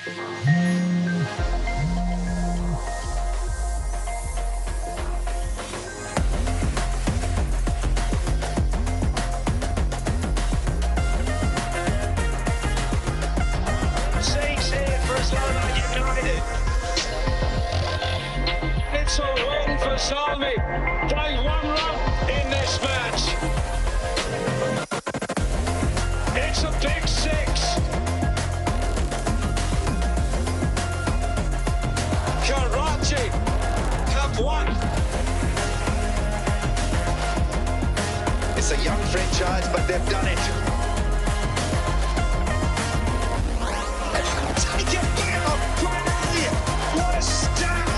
It's a win for Salmi. They've one run in this match. It's a big six. Karachi have won. It's a young franchise, but they've done it. Take it down. What a stab.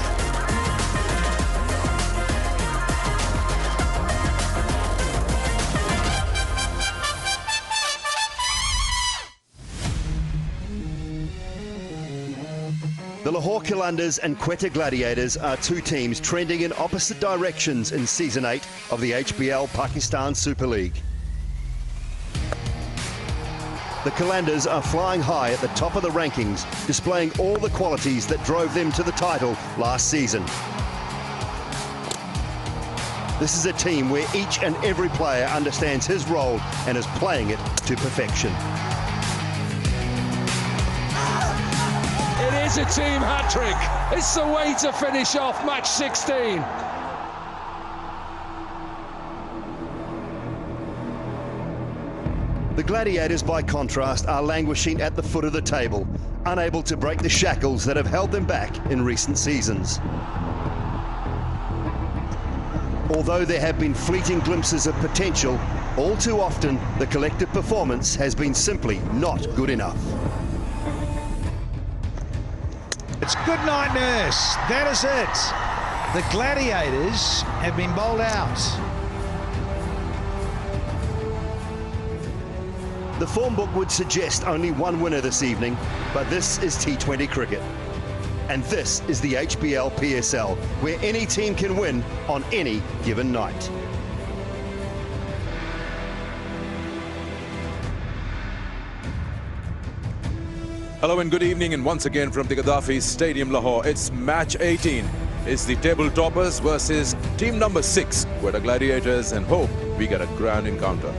The Lahore Qalandars and Quetta Gladiators are two teams trending in opposite directions in Season 8 of the HBL Pakistan Super League. The Qalandars are flying high at the top of the rankings, displaying all the qualities that drove them to the title last season. This is a team where each and every player understands his role and is playing it to perfection. It is a team hat-trick. It's the way to finish off match 16. The Gladiators, by contrast, are languishing at the foot of the table, unable to break the shackles that have held them back in recent seasons. Although there have been fleeting glimpses of potential, all too often the collective performance has been simply not good enough. It's good night, nurse. That is it. The Gladiators have been bowled out. The form book would suggest only one winner this evening, but this is T20 cricket. And this is the HBL PSL, where any team can win on any given night. Hello and good evening, and once again from the Gaddafi Stadium, Lahore, it's match 18. It's the table toppers versus team number 6, Quetta Gladiators, and hope we get a grand encounter.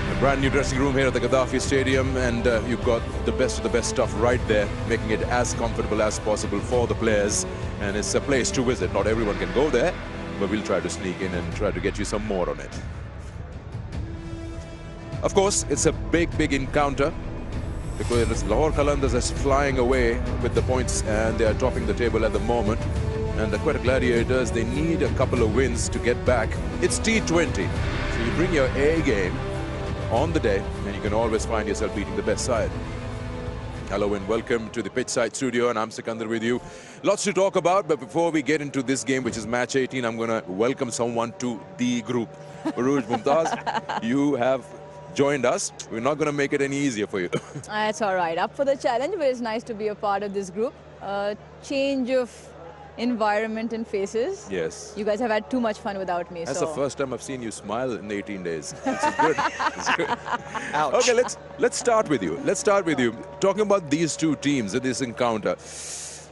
A brand new dressing room here at the Gaddafi Stadium, and you've got the best of the best stuff right there, making it as comfortable as possible for the players. And it's a place to visit. Not everyone can go there, but we'll try to sneak in and try to get you some more on it. Of course, it's a big encounter because Lahore Qalandars is flying away with the points and they are topping the table at the moment. And the Quetta Gladiators, they need a couple of wins to get back. It's T20, so you bring your A game on the day and you can always find yourself beating the best side. Hello and welcome to the pitchside studio, and I'm Sikandar with you. Lots to talk about, but before we get into this game, which is match 18, I'm going to welcome someone to the group. Aruj Mumtaz, you have joined us. We're not going to make it any easier for you. That's all right. Up for the challenge, but it's nice to be a part of this group. Change of environment and faces. Yes. You guys have had too much fun without me. That's so. the first time I've seen you smile in 18 days. It's good. It's good. Ouch. Okay, let's start with you. Let's start with you. Talking about these two teams in this encounter.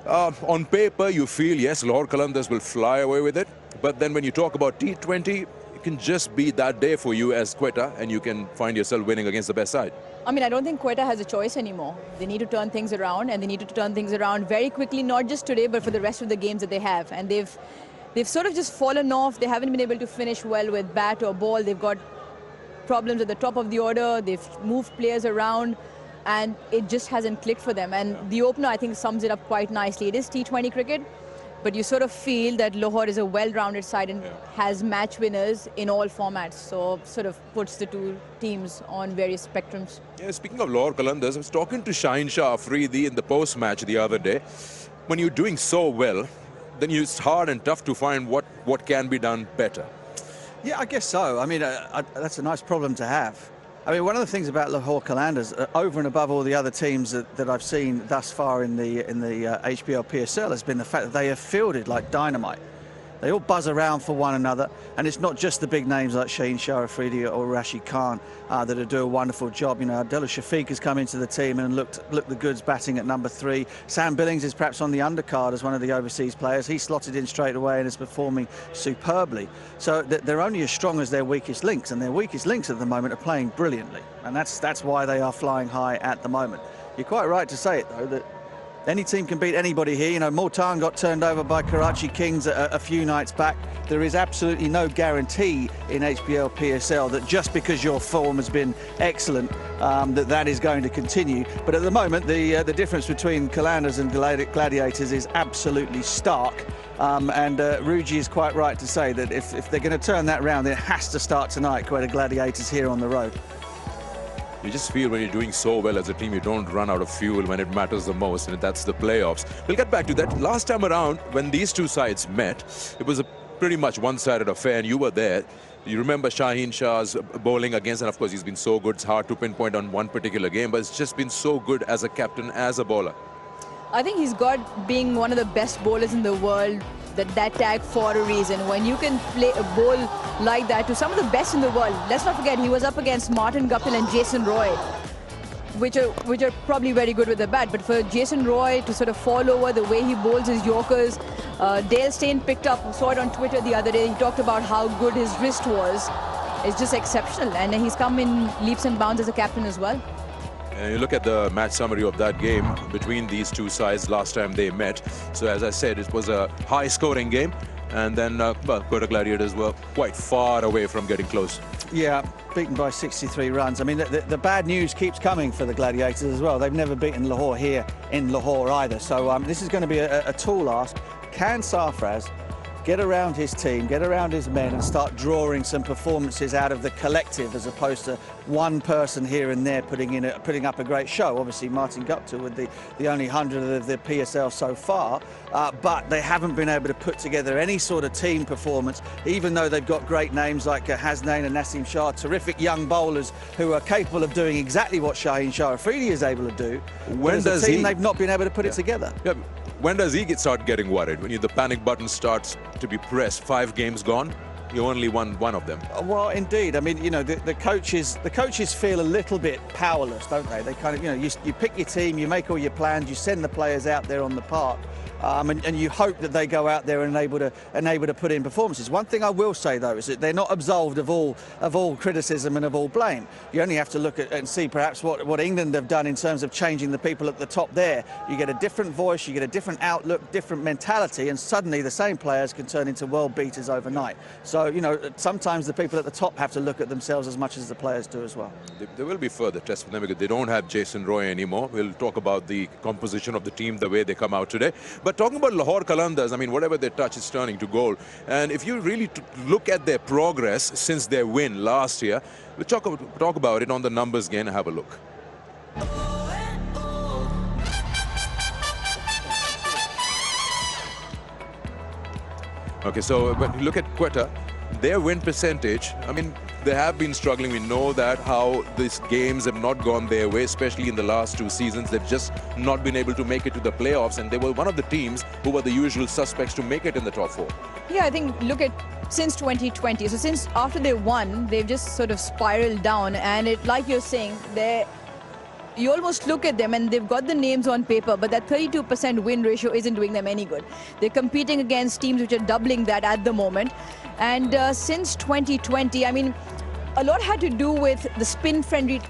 On paper, you feel, yes, Lahore Qalandars will fly away with it. But then when you talk about T20, can just be that day for you as Quetta, and you can find yourself winning against the best side. I mean, I don't think Quetta has a choice anymore. They need to turn things around, and they need to turn things around very quickly, not just today, but for the rest of the games that they have. And they've sort of just fallen off. They haven't been able to finish well with bat or ball. They've got problems at the top of the order. They've moved players around, and it just hasn't clicked for them. And the opener, I think, sums it up quite nicely. It is T20 cricket, but you sort of feel that Lahore is a well-rounded side and has match winners in all formats. So sort of puts the two teams on various spectrums. Yeah, speaking of Lahore Qalandars, I was talking to Shaheen Shah Afridi in the post-match the other day. When you're doing so well, then it's hard and tough to find what can be done better. Yeah, I guess so. I mean, that's a nice problem to have. I mean, one of the things about Lahore Qalandars, over and above all the other teams that I've seen thus far in the HBL PSL, has been the fact that they have fielded like dynamite. They all buzz around for one another, and it's not just the big names like Shaheen Shah Afridi or Rashid Khan that are doing a wonderful job. You know, Abdullah Shafiq has come into the team and looked the goods batting at number 3. Sam Billings is perhaps on the undercard as one of the overseas players. He slotted in straight away and is performing superbly. So they're only as strong as their weakest links, and their weakest links at the moment are playing brilliantly, and that's why they are flying high at the moment. You're quite right to say it, though, that any team can beat anybody here. You know, Multan got turned over by Karachi Kings a few nights back. There is absolutely no guarantee in HBL PSL that just because your form has been excellent, that is going to continue. But at the moment, the difference between Qalandars and Gladiators is absolutely stark. And Ruji is quite right to say that if they're going to turn that round, it has to start tonight, Quetta Gladiators here on the road. You just feel when you're doing so well as a team, you don't run out of fuel when it matters the most, and that's the playoffs. We'll get back to that. Last time around, when these two sides met, it was a pretty much one-sided affair, and you were there. You remember Shaheen Shah's bowling against, and of course he's been so good, it's hard to pinpoint on one particular game, but it's just been so good as a captain, as a bowler. I think he's got being one of the best bowlers in the world, that tag for a reason. When you can play a bowl like that to some of the best in the world, let's not forget he was up against Martin Guptill and Jason Roy, which are probably very good with the bat. But for Jason Roy to sort of fall over the way he bowls his Yorkers, Dale Steyn picked up, saw it on Twitter the other day, he talked about how good his wrist was. It's just exceptional, and he's come in leaps and bounds as a captain as well. You look at the match summary of that game between these two sides last time they met. So as I said, it was a high-scoring game, and then Quetta Gladiators were quite far away from getting close. Yeah, beaten by 63 runs. I mean, the bad news keeps coming for the Gladiators as well. They've never beaten Lahore here in Lahore either. So this is going to be a tall ask. Can Sarfraz get around his team, get around his men, and start drawing some performances out of the collective as opposed to one person here and there putting up a great show? Obviously, Martin Guptill with the only 100 of the PSL so far, but they haven't been able to put together any sort of team performance, even though they've got great names like Hasnain and Naseem Shah, terrific young bowlers who are capable of doing exactly what Shaheen Shah Afridi is able to do. When does they've not been able to put it together. Yeah. When does he start getting worried? When the panic button starts to be pressed, 5 games gone, you only won one of them. Well, indeed. I mean, you know, the coaches feel a little bit powerless, don't they? They kind of, you know, you pick your team, you make all your plans, you send the players out there on the park, and you hope that they go out there and able to put in performances. One thing I will say though is that they're not absolved of all criticism and of all blame. You only have to look at and see perhaps what England have done in terms of changing the people at the top there. You get a different voice, you get a different outlook, different mentality, and suddenly the same players can turn into world beaters overnight. So, you know, sometimes the people at the top have to look at themselves as much as the players do as well. There will be further tests for them because they don't have Jason Roy anymore. We'll talk about the composition of the team, the way they come out today. But talking about Lahore Qalandars, I mean, whatever they touch is turning to gold. And if you really look at their progress since their win last year, we'll talk about it on the numbers again and have a look. Okay, so when you look at Quetta, their win percentage, I mean, they have been struggling. We know that how these games have not gone their way, especially in the last 2 seasons. They've just not been able to make it to the playoffs, and they were one of the teams who were the usual suspects to make it in the top 4. Yeah, I think look at since 2020. So since after they won, they've just sort of spiraled down, and it, like you're saying, you almost look at them and they've got the names on paper, but that 32% win ratio isn't doing them any good. They're competing against teams which are doubling that at the moment. And since 2020, I mean, a lot had to do with the spin-friendly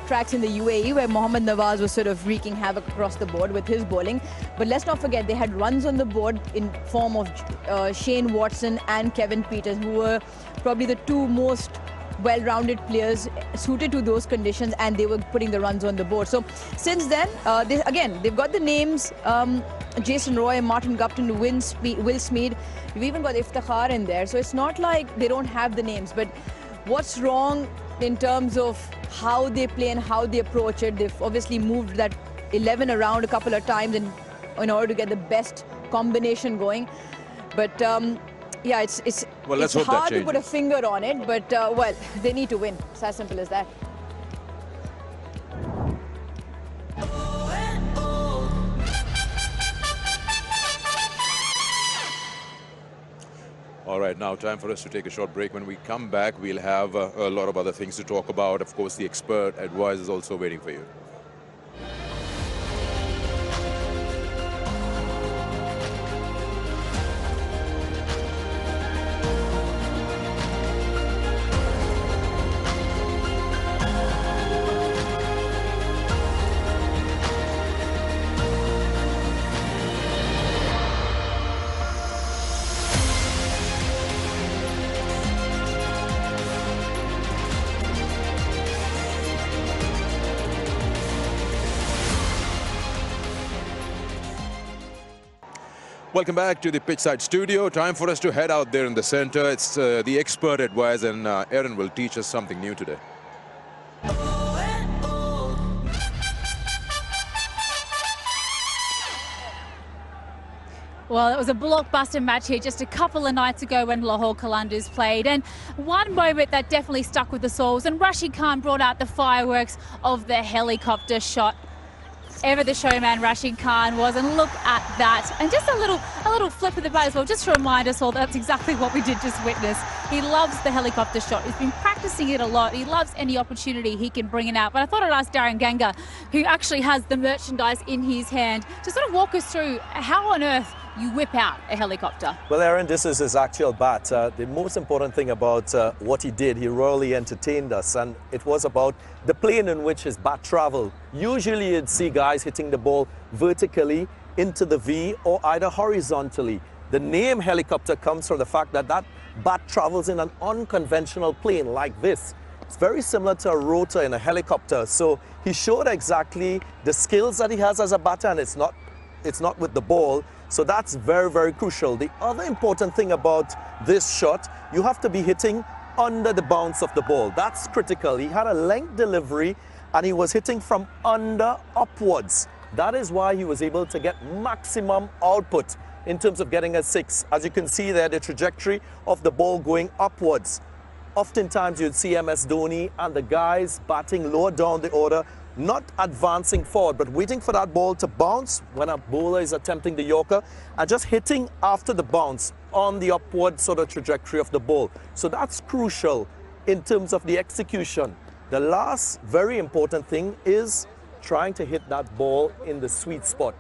tracks in the UAE, where Mohammad Nawaz was sort of wreaking havoc across the board with his bowling. But let's not forget, they had runs on the board in form of Shane Watson and Kevin Peters, who were probably the 2 most well-rounded players suited to those conditions, and they were putting the runs on the board. So since then, they've got the names, Jason Roy, Martin Guptill, Will Smeed. You've even got Iftikhar in there. So it's not like they don't have the names, but what's wrong in terms of how they play and how they approach it? They've obviously moved that 11 around a couple of times in order to get the best combination going. But yeah, it's hard to put a finger on it, but well, they need to win. It's as simple as that. All right, now time for us to take a short break. When we come back, we'll have a lot of other things to talk about. Of course, the expert advice is also waiting for you. Welcome back to the pitchside studio. Time for us to head out there in the center. It's the expert advice, and Aaron will teach us something new today. Well, it was a blockbuster match here just a couple of nights ago when Lahore Qalandars played, and one moment that definitely stuck with us all was when Rashid Khan brought out the fireworks of the helicopter shot. Ever the showman Rashid Khan was, and look at that, and just a little flip of the bat as well, just to remind us all that's exactly what we did just witness. He loves the helicopter shot. He's been practicing it a lot. He loves any opportunity he can bring it out. But I thought I'd ask Darren Ganga, who actually has the merchandise in his hand, to sort of walk us through how on earth you whip out a helicopter. Well, Aaron, this is his actual bat. The most important thing about what he did, he royally entertained us, and it was about the plane in which his bat traveled. Usually you'd see guys hitting the ball vertically into the V or either horizontally. The name helicopter comes from the fact that that bat travels in an unconventional plane like this. It's very similar to a rotor in a helicopter. So he showed exactly the skills that he has as a batter, and it's not with the ball. So that's very, very crucial. The other important thing about this shot, you have to be hitting under the bounce of the ball. That's critical. He had a length delivery and he was hitting from under upwards. That is why he was able to get maximum output in terms of getting a 6. As you can see there, the trajectory of the ball going upwards. Oftentimes you'd see MS Dhoni and the guys batting lower down the order, not advancing forward, but waiting for that ball to bounce when a bowler is attempting the Yorker, and just hitting after the bounce on the upward sort of trajectory of the ball. So that's crucial in terms of the execution. The last very important thing is trying to hit that ball in the sweet spot.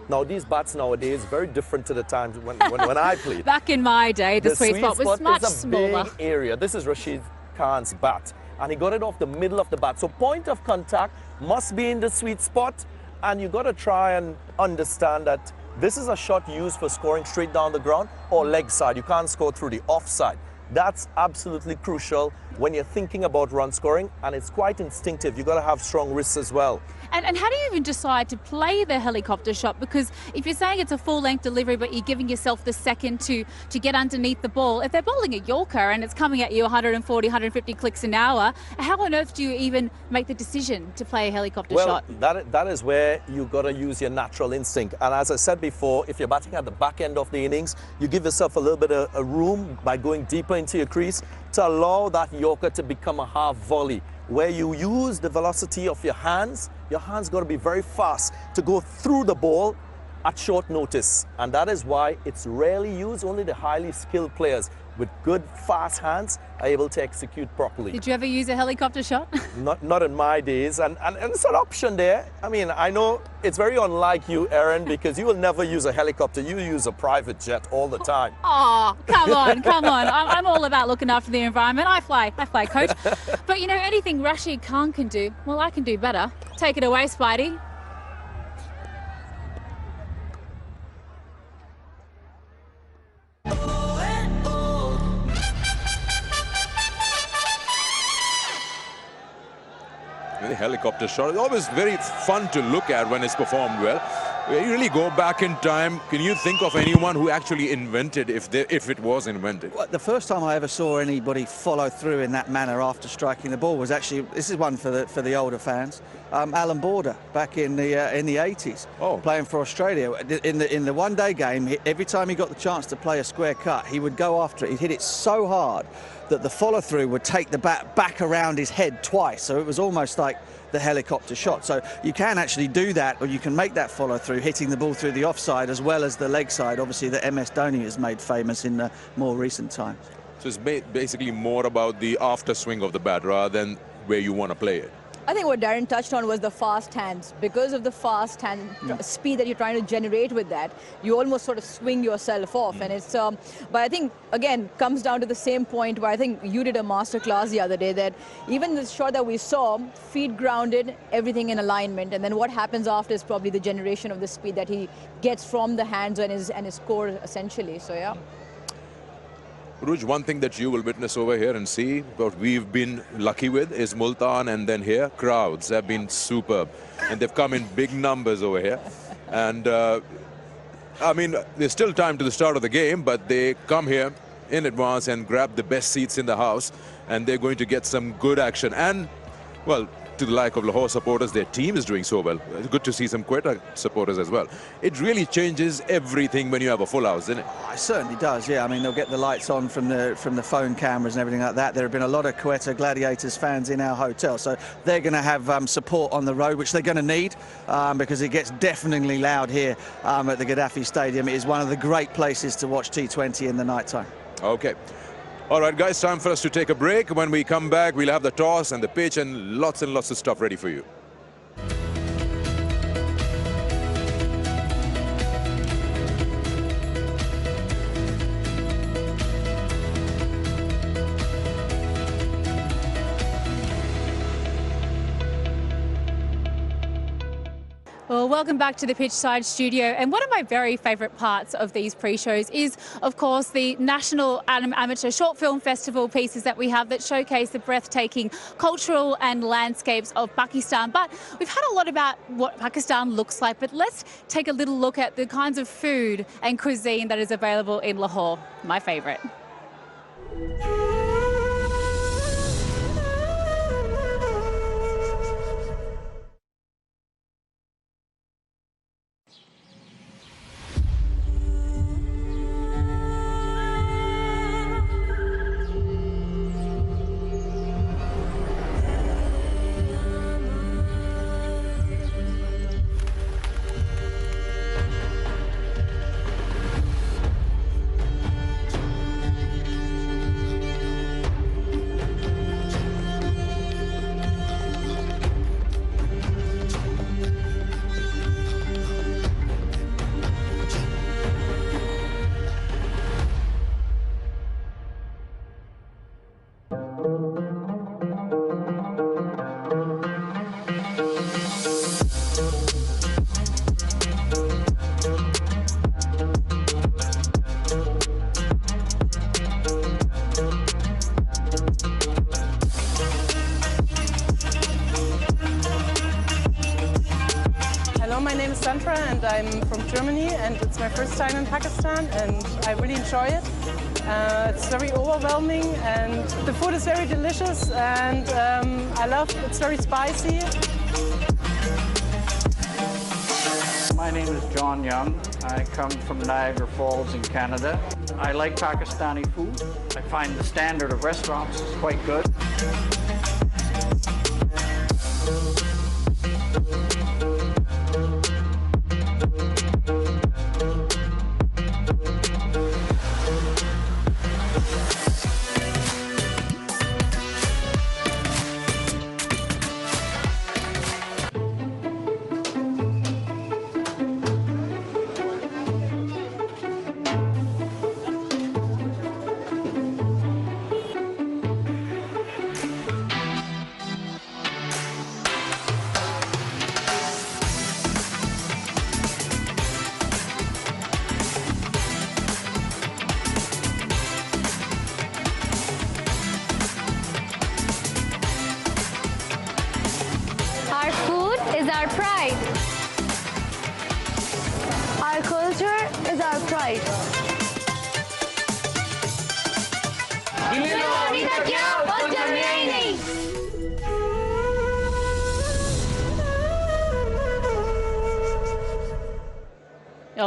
Now, these bats nowadays very different to the times when I played. Back in my day, the sweet spot was much is a smaller. big area. This is Rashid Khan's bat, and he got it off the middle of the bat. So point of contact must be in the sweet spot, and you got to try and understand that this is a shot used for scoring straight down the ground or leg side. You can't score through the offside. That's absolutely crucial when you're thinking about run scoring, and it's quite instinctive. You've got to have strong wrists as well. And how do you even decide to play the helicopter shot? Because if you're saying it's a full-length delivery, but you're giving yourself the second to get underneath the ball, if they're bowling a Yorker and it's coming at you 140, 150 clicks an hour, how on earth do you even make the decision to play a helicopter shot? Well, that is where you've got to use your natural instinct. And as I said before, if you're batting at the back end of the innings, you give yourself a little bit of room by going deeper into your crease to allow that Yorker to become a half volley, where you use the velocity of your hands. Your hands got to be very fast to go through the ball at short notice. And that is why it's rarely used. Only the highly skilled players with good, fast hands are able to execute properly. Did you ever use a helicopter shot? Not in my days. And it's an option there. I mean, I know it's very unlike you, Aaron, because you will never use a helicopter. You use a private jet all the time. Oh, come on, come on. I'm all about looking after the environment. I fly coach. But, you know, anything Rashid Khan can do, well, I can do better. Take it away, Spidey. The helicopter shot is always very fun to look at when it's performed well. When you really go back in time, can you think of anyone who actually invented, if it was invented? Well, the first time I ever saw anybody follow through in that manner after striking the ball was actually, this is one for the older fans, Alan Border back in the 80s, playing for Australia. In the one-day game, every time he got the chance to play a square cut, he would go after it. He'd hit it so hard that the follow-through would take the bat back around his head twice. So it was almost like the helicopter shot. So you can actually do that, or you can make that follow-through, hitting the ball through the offside as well as the leg side, obviously, that MS Dhoni has made famous in more recent times. So it's basically more about the after swing of the bat rather than where you want to play it. I think what Darren touched on was the fast hands. Because of the fast hand speed that you're trying to generate with that, you almost sort of swing yourself off. And it's, but I think, again, comes down to the same point where I think you did a masterclass the other day, that even the shot that we saw, feet grounded, everything in alignment. And then what happens after is probably the generation of the speed that he gets from the hands and his core, essentially. So, yeah. Ruj, one thing that you will witness over here and see what we've been lucky with is Multan, and then here crowds have been superb, and they've come in big numbers over here. And I mean, there's still time to the start of the game, but they come here in advance and grab the best seats in the house, and they're going to get some good action. And well, to the like of Lahore supporters, their team is doing so well. It's good to see some Quetta supporters as well. It really changes everything when you have a full house, isn't it? Oh, it certainly does, yeah. I mean, they'll get the lights on from the phone cameras and everything like that. There have been a lot of Quetta Gladiators fans in our hotel, so they're going to have support on the road, which they're going to need because it gets deafeningly loud here at the Gaddafi Stadium. It is one of the great places to watch T20 in the night time. Okay. All right, guys, time for us to take a break. When we come back, we'll have the toss and the pitch and lots of stuff ready for you. Well, welcome back to the Pitchside Studio. And one of my very favourite parts of these pre-shows is, of course, the National Amateur Short Film Festival pieces that we have that showcase the breathtaking cultural and landscapes of Pakistan. But we've had a lot about what Pakistan looks like, but let's take a little look at the kinds of food and cuisine that is available in Lahore. My favourite. And I'm from Germany, and it's my first time in Pakistan, and I really enjoy it. It's very overwhelming, and the food is very delicious, and I love it's very spicy. My name is John Young. I come from Niagara Falls in Canada. I like Pakistani food. I find the standard of restaurants is quite good. Our food is our pride. Our culture is our pride.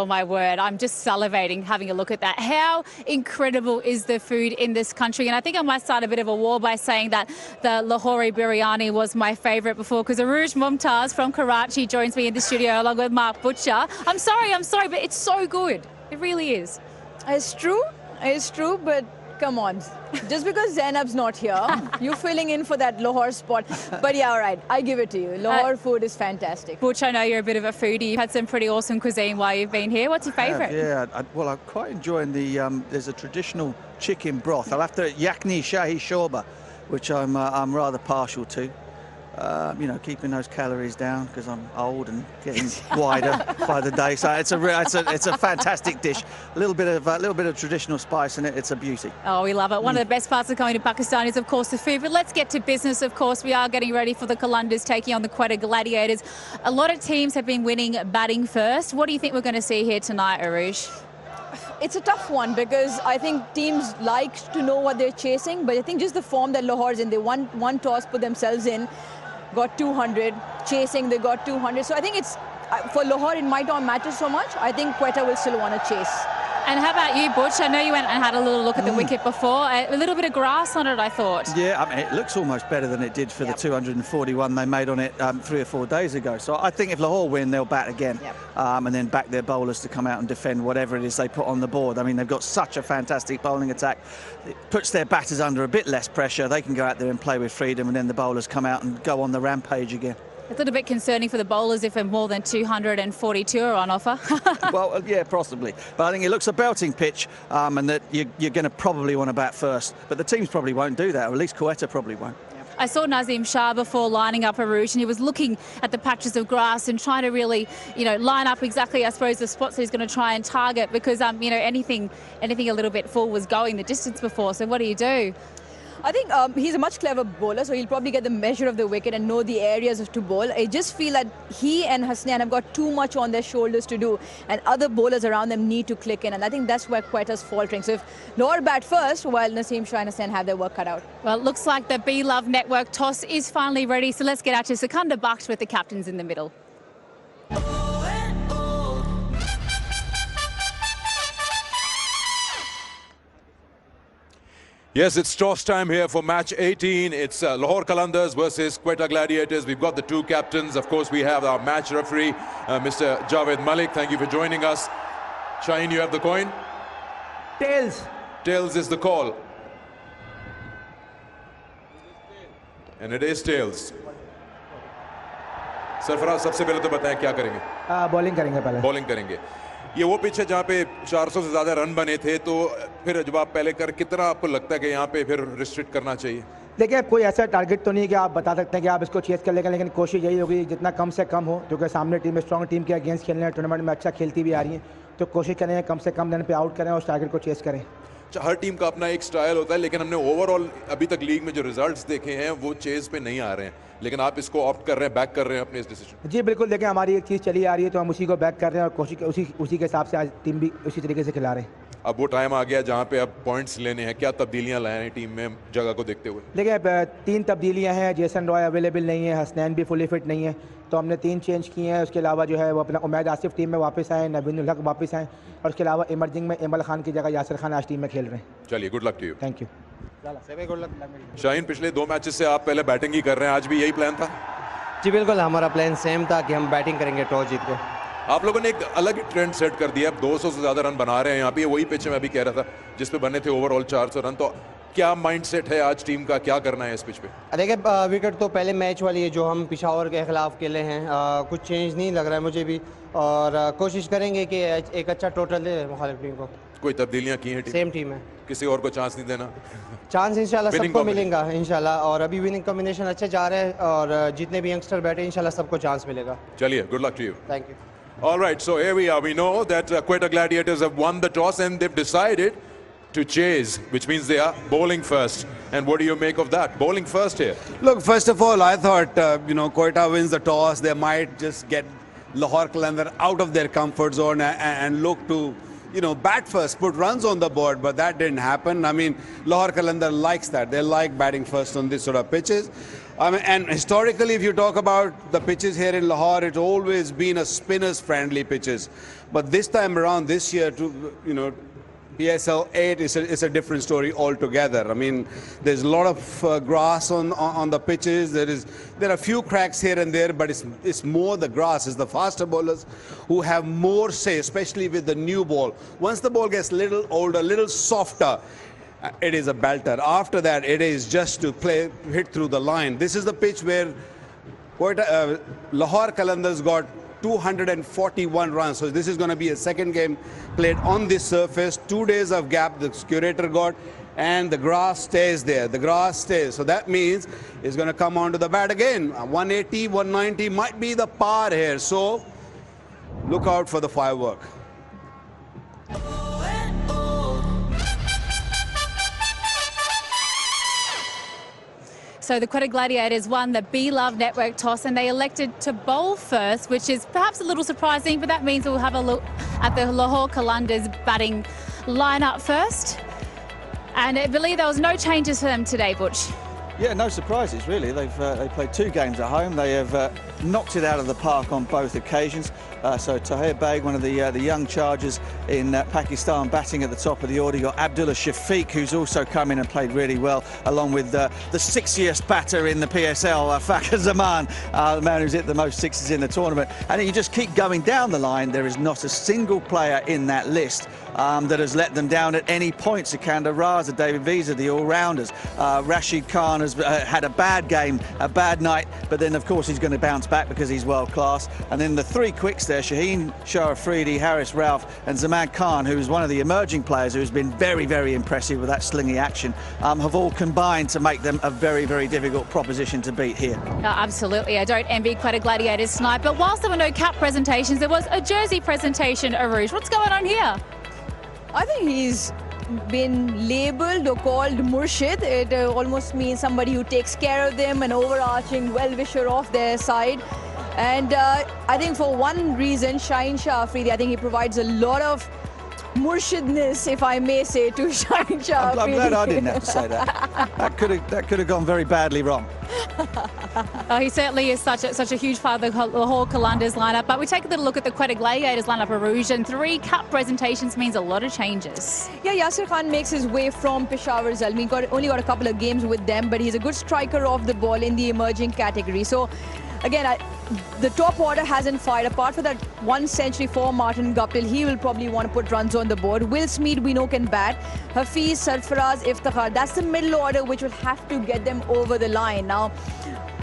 Oh my word, I'm just salivating having a look at that. How incredible is the food in this country? And I think I might start a bit of a war by saying that the Lahore biryani was my favourite before, because Aruj Mumtaz from Karachi joins me in the studio along with Mark Butcher. I'm sorry, but it's so good. It really is. It's true, but come on. Just because Zainab's not here, you're filling in for that Lahore spot. But yeah, all right, I give it to you. Lahore food is fantastic. Butch, I know you're a bit of a foodie. You've had some pretty awesome cuisine while you've been here. What's your favourite? I'm quite enjoying the, there's a traditional chicken broth. I'll have to yakni shahi shorba, which I'm rather partial to. You know, keeping those calories down because I'm old and getting wider by the day. So it's a fantastic dish. A little bit of traditional spice in it. It's a beauty. Oh, we love it. One of the best parts of coming to Pakistan is, of course, the food. But let's get to business. Of course, we are getting ready for the Qalandars taking on the Quetta Gladiators. A lot of teams have been winning batting first. What do you think we're going to see here tonight, Aruj? It's a tough one because I think teams like to know what they're chasing, but I think just the form that Lahore's in, they won one toss, put themselves in, got 200, chasing, they got 200. So I think it's, for Lahore, it might not matter so much. I think Quetta will still want to chase. And how about you, Butch? I know you went and had a little look at the wicket before. A little bit of grass on it, I thought. Yeah, I mean, it looks almost better than it did for the 241 they made on it 3 or 4 days ago. So I think if Lahore win, they'll bat again. And then back their bowlers to come out and defend whatever it is they put on the board. I mean, they've got such a fantastic bowling attack. It puts their batters under a bit less pressure. They can go out there and play with freedom, and then the bowlers come out and go on the rampage again. It's a little bit concerning for the bowlers if more than 242 are on offer. Well, yeah, possibly. But I think it looks a belting pitch, and that you're going to probably want to bat first. But the teams probably won't do that, or at least Quetta probably won't. I saw Nazim Shah before lining up Aruj, and he was looking at the patches of grass and trying to really, line up exactly, I suppose, the spots he's going to try and target, because, anything a little bit full was going the distance before. So what do you do? I think he's a much clever bowler, so he'll probably get the measure of the wicket and know the areas to bowl. I just feel that he and Hasnain have got too much on their shoulders to do, and other bowlers around them need to click in, and I think that's where Quetta's faltering. So if Lahore bat first, while Naseem Shah and Hasnain have their work cut out. Well, it looks like the Be Love Network toss is finally ready, so let's get out to Sikandar Bakhsh with the captains in the middle. Yes, it's toss time here for match 18. It's Lahore Qalandars versus Quetta Gladiators. We've got the two captains. Of course, we have our match referee, Mr. Javed Malik. Thank you for joining us. Shaheen, you have the coin? Tails. Tails is the call. And it is tails. Sarfaraz सबसे पहले तो बताएं क्या करेंगे? Bowling करेंगे पहले. Bowling करेंगे. ये वो पिच है जहाँ पे 400 से ज़्यादा रन बने थे, तो फिर जब आप पहले कर, कितना आपको लगता है कि यहाँ पे फिर रिस्ट्रिक्ट करना चाहिए? देखिए, कोई ऐसा टारगेट तो नहीं कि आप बता सकते हैं कि आप इसको चेस कर लेंगे, लेकिन कोशिश यही होगी जितना कम से कम हो, क्योंकि सामने टीम स्ट्रॉन्ग टीम के अगेंस्ट खेलने हैं, टूर्नामेंट में अच्छा खेलती भी आ रही है, तो कोशिश करें कम से कम रन पे आउट करें और टारगेट को चेस करें. हर टीम का अपना एक स्टाइल होता है, लेकिन हमने ओवरऑल अभी तक लीग में जो रिजल्ट्स देखे हैं वो चेज पे नहीं आ रहे हैं, लेकिन आप इसको ऑप्ट कर रहे हैं, बैक कर रहे हैं अपने इस डिसीजन. जी बिल्कुल, देखिए हमारी एक चीज़ चली आ रही है तो हम उसी को बैक कर रहे हैं और कोशिश उसी के हिसाब से आज टीम भी उसी तरीके से खिला रहे हैं. अब वो टाइम आ गया जहाँ पे अब पॉइंट्स लेने हैं. क्या तब्दीलियाँ लाए हैं टीम में जगह को देखते हुए? देखिए 3 तब्दीलियाँ हैं. जेसन रॉय अवेलेबल नहीं है, हसनैन भी फुली फिट नहीं है, तो हमने 3 चेंज किए हैं. उसके अलावा जो है वो अपना उमैद आसिफ टीम में वापस आए, नबीनुल हक वापस आए, और उसके अलावा इमर्जिंग में इमल खान की जगह यासिर खान आज टीम में खेल रहे हैं. चलिए, good luck to you. Thank you. Shaheen, पिछले 2 मैचेस से आप पहले बैटिंग ही कर रहे हैं, आज भी यही प्लान था? जी बिल्कुल, हमारा प्लान सेम था कि हम बैटिंग करेंगे टॉस जीत के. आप लोगों ने एक अलग ही ट्रेंड सेट कर दिया. 200 से ज़्यादा रन बना रहे हैं यहाँ पे. वही पिच मैं भी कह रहा था जिस पे बने थे ओवरऑल 400 रन. तो क्या माइंडसेट है आज टीम का, क्या करना है इस पिच पे? देखिए, विकेट तो पहले मैच वाली है जो हम पिशावर के खिलाफ खेले हैं, कुछ चेंज नहीं लग रहा है मुझे भी, और कोशिश करेंगे कि एक अच्छा टोटल दे मुखालिफ टीम को. कोई तब्दीलियाँ की हैं? सेम टीम है. किसी और को चांस नहीं देना? चांस इंशाल्लाह सबको मिलेगा इंशाल्लाह, और अभी विनिंग कॉम्बिनेशन अच्छे जा रहे हैं और जितने भी यंगस्टर बैठे इंशाल्लाह सबको चांस मिलेगा. चलिए, good luck to you. Thank you. All right, so here we are. We know that Quetta Gladiators have won the toss and they've decided to chase, which means they are bowling first. And what do you make of that? Bowling first here? Look, first of all, I thought, Quetta wins the toss. They might just get Lahore Qalandars out of their comfort zone and look to, bat first, put runs on the board, but that didn't happen. I mean, Lahore Qalandars likes that. They like batting first on this sort of pitches. I mean, and historically, if you talk about the pitches here in Lahore, it's always been a spinners-friendly pitches. But this time around, this year, PSL 8 is a different story altogether. I mean, there's a lot of grass on the pitches. There are a few cracks here and there, but it's more the grass. It's the faster bowlers who have more say, especially with the new ball. Once the ball gets a little older, a little softer, it is a belter. After that, it is just to hit through the line. This is the pitch where Lahore Qalandars got 241 runs. So this is going to be a second game played on this surface. 2 days of gap the curator got, and the grass stays there. The grass stays. So that means it's going to come onto the bat again. 180, 190 might be the par here. So look out for the firework. So the Quetta Gladiators won the Be-Love Network toss and they elected to bowl first, which is perhaps a little surprising, but that means we'll have a look at the Lahore Qalandars batting lineup first. And I believe there was no changes for them today, Butch. Yeah, no surprises really. They played 2 games at home. They have knocked it out of the park on both occasions. So Tahir Baig, one of the young chargers in Pakistan, batting at the top of the order. You got Abdullah Shafiq, who's also come in and played really well, along with the 6th batter in the PSL, Fakhar Zaman, the man who's hit the most sixes in the tournament. And you just keep going down the line. There is not a single player in that list that has let them down at any point. Sikandar Raza, David Visa, the all-rounders. Rashid Khan has had a bad game, a bad night, but then of course he's going to bounce back because he's world class. And then the 3 quicks there, Shaheen Shah Afridi, Haris Rauf and Zaman Khan, who's one of the emerging players who's been very, very impressive with that slingy action, have all combined to make them a very, very difficult proposition to beat here. Absolutely, I don't envy Quetta Gladiators tonight, but whilst there were no cap presentations, there was a jersey presentation, Aruj. What's going on here? I think he's been labelled or called Murshid. It almost means somebody who takes care of them, an overarching well-wisher of their side. And I think for one reason, Shaheen Shah Afridi, I think he provides a lot of Murshidness, if I may say, to Shaheen Shah Afridi. I'm glad I didn't have to say that. That could have gone very badly wrong. He certainly is such a huge part of the Lahore Qalandars lineup. But we take a little look at the Quetta Gladiators lineup, Aruj, and 3 cup presentations means a lot of changes. Yeah, Yasir Khan makes his way from Peshawar Zalmi. Only got a couple of games with them, but he's a good striker of the ball in the emerging category. So again, the top order hasn't fired. Apart from that 1 century for Martin Guptill, he will probably want to put runs on the board. Will Smeed, we know, can bat. Hafiz, Sarfaraz, Iftikhar. That's the middle order which will have to get them over the line. Now,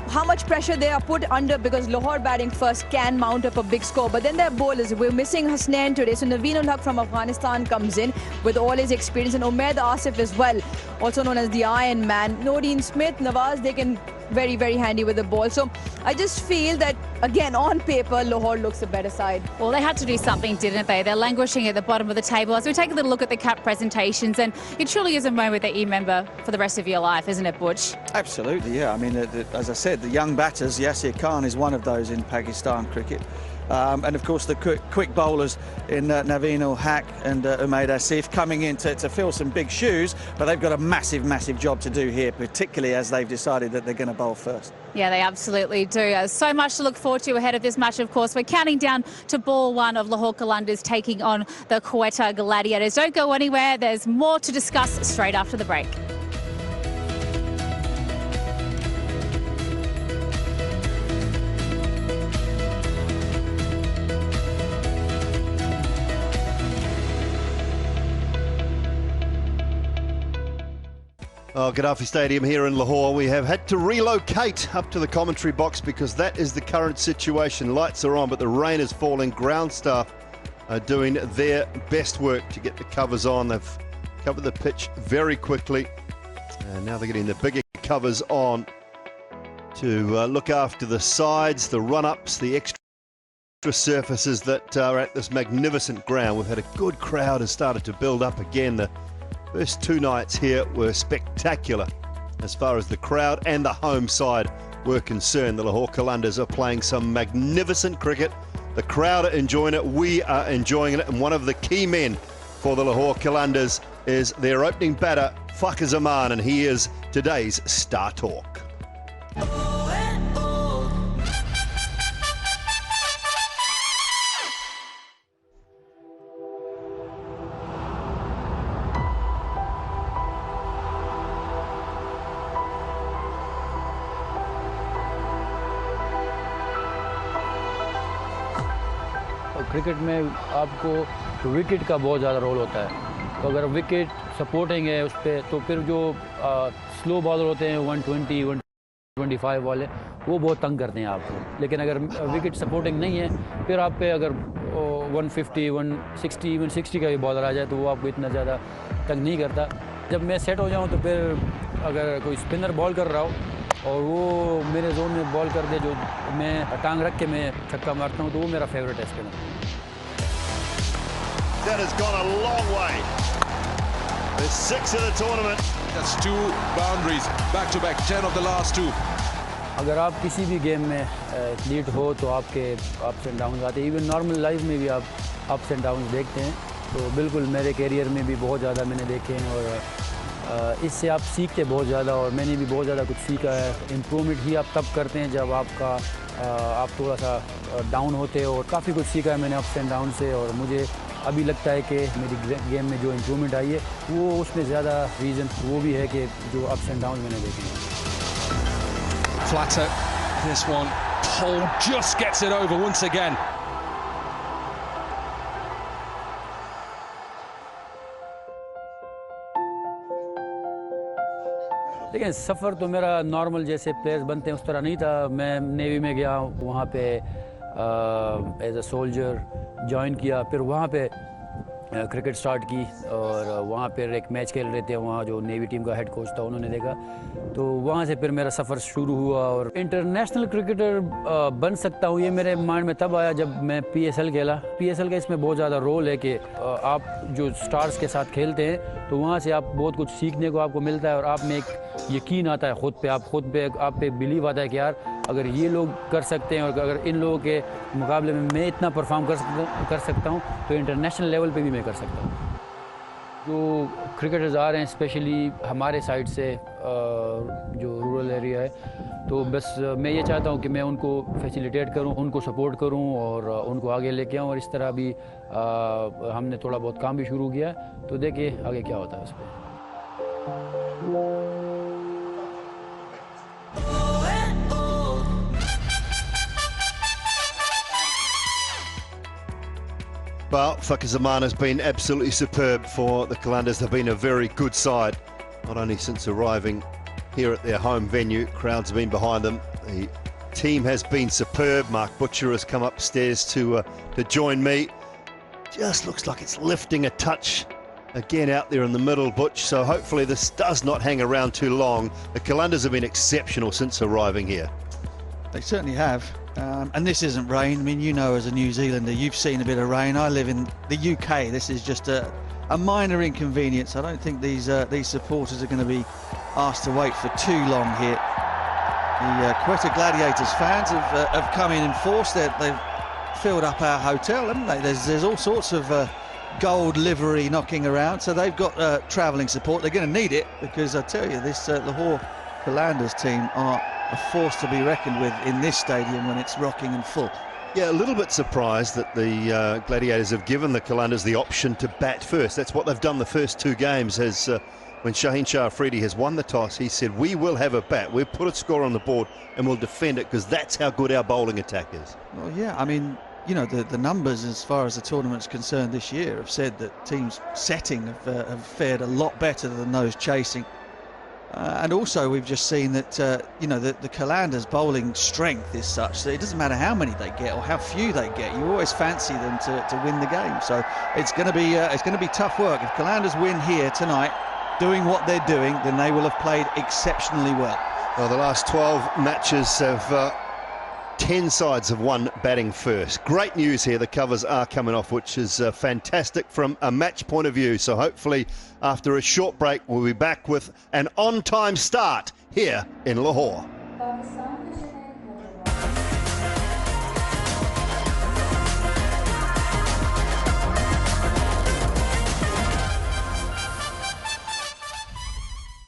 how much pressure they are put under, because Lahore batting first can mount up a big score. But then their bowlers, we're missing Hasnain today. So Naveen ul Haq from Afghanistan comes in with all his experience, and Umaid Asif as well, also known as the Iron Man. Nordeen Smith, Nawaz, they can very, very handy with the ball. So I just feel that, again, on paper, Lahore looks a better side. Well, they had to do something, didn't they? They're languishing at the bottom of the table. As we take a little look at the cap presentations, and it truly is a moment that you remember for the rest of your life, isn't it, Butch? Absolutely, yeah. I mean, as I said, the young batters, Yasir Khan is one of those in Pakistan cricket. And of course the quick bowlers in Naveen ul Haq and Umaid Asif coming in to fill some big shoes, but they've got a massive, massive job to do here, particularly as they've decided that they're going to bowl first. Yeah, they absolutely do. So much to look forward to ahead of this match, of course. We're counting down to ball 1 of Lahore Qalandars taking on the Quetta Gladiators. Don't go anywhere. There's more to discuss straight after the break. Gaddafi Stadium here in Lahore. We have had to relocate up to the commentary box because that is the current situation. Lights are on, but the rain is falling. Ground staff are doing their best work to get the covers on. They've covered the pitch very quickly, and now they're getting the bigger covers on to look after the sides, the run-ups, the extra surfaces that are at this magnificent ground. We've had a good crowd has started to build up again. The first 2 nights here were spectacular as far as the crowd and the home side were concerned. The Lahore Qalandars are playing some magnificent cricket. The crowd are enjoying it. We are enjoying it. And one of the key men for the Lahore Qalandars is their opening batter, Fakhar Zaman, and he is today's Star Talk. Cricket में आपको wicket का बहुत ज़्यादा role होता है, तो अगर wicket supporting है उस पर, तो फिर जो स्लो बॉलर होते हैं 120, 125 वाले, वो बहुत तंग करते हैं आपको। लेकिन अगर विकेट सपोर्टिंग नहीं है, फिर आप पे अगर 150, 160, इवन 60 का भी बॉलर आ जाए तो वो आपको इतना ज़्यादा तंग नहीं करता। जब मैं सेट हो जाऊँ तो फिर अगर कोई स्पिनर बॉल कर रहा हो और वो मेरे जोन में बॉल कर दे, जो मैं टांग रख के मैं छक्का मारता हूँ, तो वो मेरा फेवरेट है spinner. That has gone a long way. There's 6 of the tournament. That's 2 boundaries, back to back, 10 of the last 2. अगर आप किसी भी गेम में लीड हो तो आपके अप्स एंड डाउन आते हैं, इवन नॉर्मल लाइफ में भी आप अप्स एंड डाउन देखते हैं। तो बिल्कुल मेरे कैरियर में भी बहुत ज़्यादा मैंने देखे हैं, और इससे आप सीखते बहुत ज़्यादा, और मैंने भी बहुत ज़्यादा कुछ सीखा है। इम्प्रूवमेंट ही आप तब करते हैं जब आप थोड़ा सा डाउन होते हो, और काफ़ी कुछ सीखा है मैंने अप्स एंड डाउन से। और मुझे अभी लगता है कि मेरी गेम में जो इम्प्रूवमेंट आई है, वो उसमें ज़्यादा रीज़न वो भी है कि जो अप्स एंड डाउन मैंने देखे हैं। Flatter, this one. Paul just gets it over once again. लेकिन सफ़र तो मेरा नॉर्मल जैसे प्लेयर्स बनते हैं उस तरह नहीं था। मैं नेवी में गया, वहाँ पे एज अ सोल्जर ज्वाइन किया, फिर वहाँ पे क्रिकेट स्टार्ट की, और वहाँ पर एक मैच खेल रहे थे, वहाँ जो नेवी टीम का हेड कोच था उन्होंने देखा, तो वहाँ से फिर मेरा सफ़र शुरू हुआ। और इंटरनेशनल क्रिकेटर बन सकता हूँ, ये मेरे माइंड में तब आया जब मैं PSL खेला। PSL का इसमें बहुत ज़्यादा रोल है कि आप जो स्टार्स के साथ खेलते हैं, तो वहाँ से आप बहुत कुछ सीखने को आपको मिलता है, और आप में एक यकीन आता है ख़ुद पे, आप पे बिलीव आता है कि यार अगर ये लोग कर सकते हैं, और अगर इन लोगों के मुकाबले में मैं इतना परफॉर्म कर सकता हूँ, तो इंटरनेशनल लेवल पे भी मैं कर सकता हूँ। जो क्रिकेटर्स आ रहे हैं स्पेशली हमारे साइड से, जो रूरल एरिया है, तो बस मैं ये चाहता हूँ कि मैं उनको फैसिलिटेट करूँ, उनको सपोर्ट करूँ, और उनको आगे लेके आऊँ। और इस तरह भी हमने थोड़ा बहुत काम भी शुरू किया, तो देखिए आगे क्या होता है उस पर। Well, Fakazamana has been absolutely superb for the Qalandars. They've been a very good side, not only since arriving here at their home venue. Crowds have been behind them. The team has been superb. Mark Butcher has come upstairs to join me. Just looks like it's lifting a touch again out there in the middle, Butch. So hopefully this does not hang around too long. The Qalandars have been exceptional since arriving here. They certainly have. And this isn't rain. I mean, you know, as a New Zealander, you've seen a bit of rain. I live in the UK. This is just a minor inconvenience. I don't think these supporters are going to be asked to wait for too long here. The Quetta Gladiators fans have come in force. They've filled up our hotel, haven't they? There's all sorts of gold livery knocking around, so they've got travelling support. They're going to need it, because I tell you, this Lahore Qalandars team are a force to be reckoned with in this stadium when it's rocking and full. Yeah, a little bit surprised that the Gladiators have given the Qalandars the option to bat first. That's what they've done the first 2 games. When Shaheen Shah Afridi has won the toss, he said, we will have a bat, we'll put a score on the board and we'll defend it, because that's how good our bowling attack is. Well, yeah, I mean, you know, the numbers as far as the tournament's concerned this year have said that teams setting have fared a lot better than those chasing. And also we've just seen that, you know, the Qalandars bowling strength is such that it doesn't matter how many they get or how few they get, you always fancy them to win the game. So it's going to be tough work. If Qalandars win here tonight, doing what they're doing, then they will have played exceptionally well. Well, the last 12 matches have 10 sides have won batting first. Great news here. The covers are coming off, which is fantastic from a match point of view. So hopefully after a short break, we'll be back with an on-time start here in Lahore.